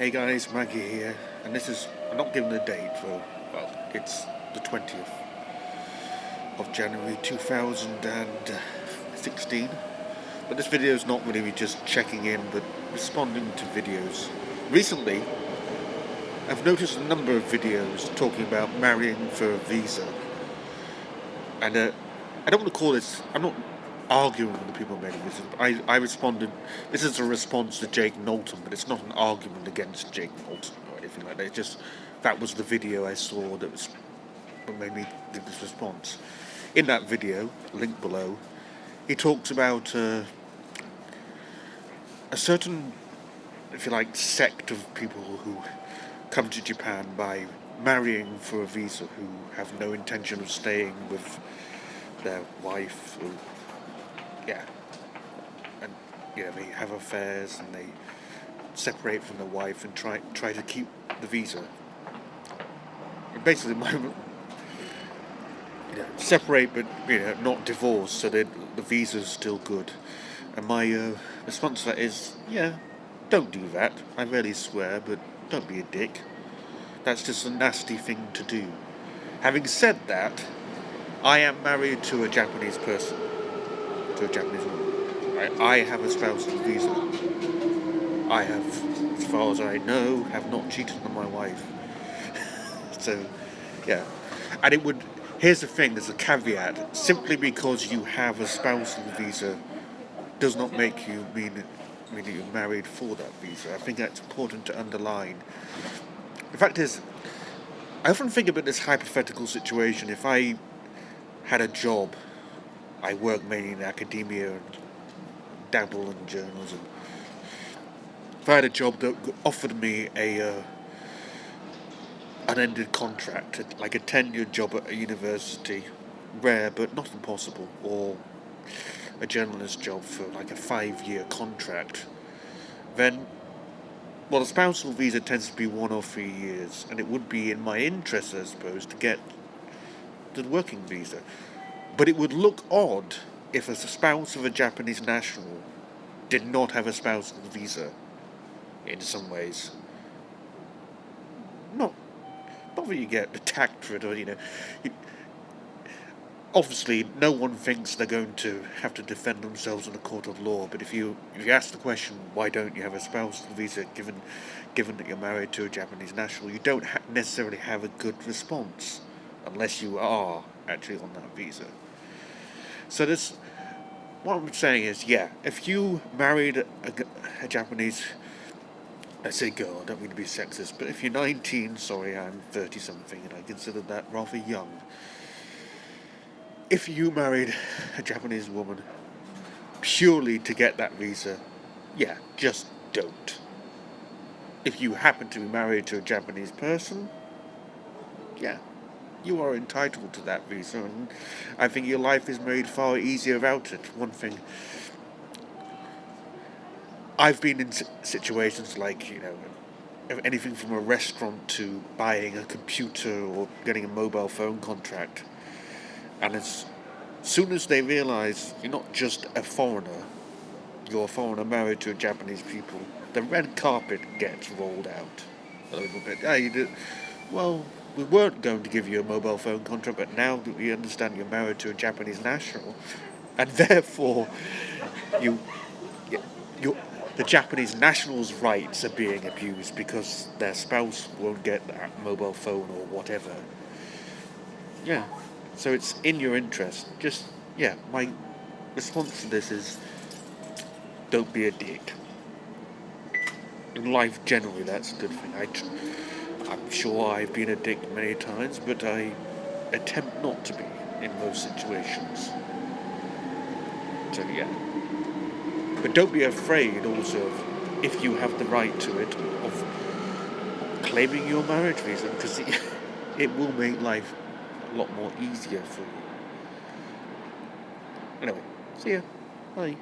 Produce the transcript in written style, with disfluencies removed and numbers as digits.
Hey guys, Maggie here, and I'm not giving a date it's the 20th of January 2016, but this video is not really just checking in, but responding to videos. Recently, I've noticed a number of videos talking about marrying for a visa, and I don't want to call this, I'm not arguing with the people making this. I responded. This is a response to Jake Knowlton, but it's not an argument against Jake Knowlton or anything like that. It just that was the video I saw that made me give this response. In that video, link below, he talks about a certain, if you like, sect of people who come to Japan by marrying for a visa, who have no intention of staying with their wife. Yeah, and they have affairs and they separate from the wife and try to keep the visa. And basically, separate but not divorce, so that the visa's still good. And my response to that is, don't do that. I rarely swear, but don't be a dick. That's just a nasty thing to do. Having said that, I am married to a Japanese person, to a Japanese woman. I have a spousal visa. I have, as far as I know, have not cheated on my wife. So, yeah. And here's the thing, there's a caveat. Simply because you have a spousal visa does not make you mean that you're married for that visa. I think that's important to underline. The fact is, I often think about this hypothetical situation. If I had a job, I work mainly in academia and dabble in journalism. If I had a job that offered me a unended contract, like a tenured job at a university, rare but not impossible, or a journalist job for like a 5-year contract, then, the spousal visa tends to be 1 or 3 years, and it would be in my interest, I suppose, to get the working visa. But it would look odd if a spouse of a Japanese national did not have a spousal visa, in some ways. Not that you get attacked for it, or obviously no one thinks they're going to have to defend themselves in a court of law. But if you ask the question, why don't you have a spousal visa, given that you're married to a Japanese national, you don't necessarily have a good response, unless you are actually on that visa. So what I'm saying is, if you married a Japanese, let's say girl, I don't mean to be sexist, but if you're 19, sorry, I'm 30-something, and I consider that rather young. If you married a Japanese woman purely to get that visa, just don't. If you happen to be married to a Japanese person, you are entitled to that visa, and I think your life is made far easier without it. One thing, I've been in situations like, anything from a restaurant to buying a computer or getting a mobile phone contract, and as soon as they realise you're not just a foreigner, you're a foreigner married to a Japanese people, the red carpet gets rolled out a little bit. We weren't going to give you a mobile phone contract, but now that we understand you're married to a Japanese national, and therefore you, the Japanese national's rights are being abused because their spouse won't get that mobile phone or whatever. So it's in your interest. My response to this is, don't be a dick. In life, generally, that's a good thing. I'm sure I've been a dick many times, but I attempt not to be in most situations. So, But don't be afraid, also, if you have the right to it, of claiming your marriage visa, because it will make life a lot more easier for you. Anyway, see ya. Bye.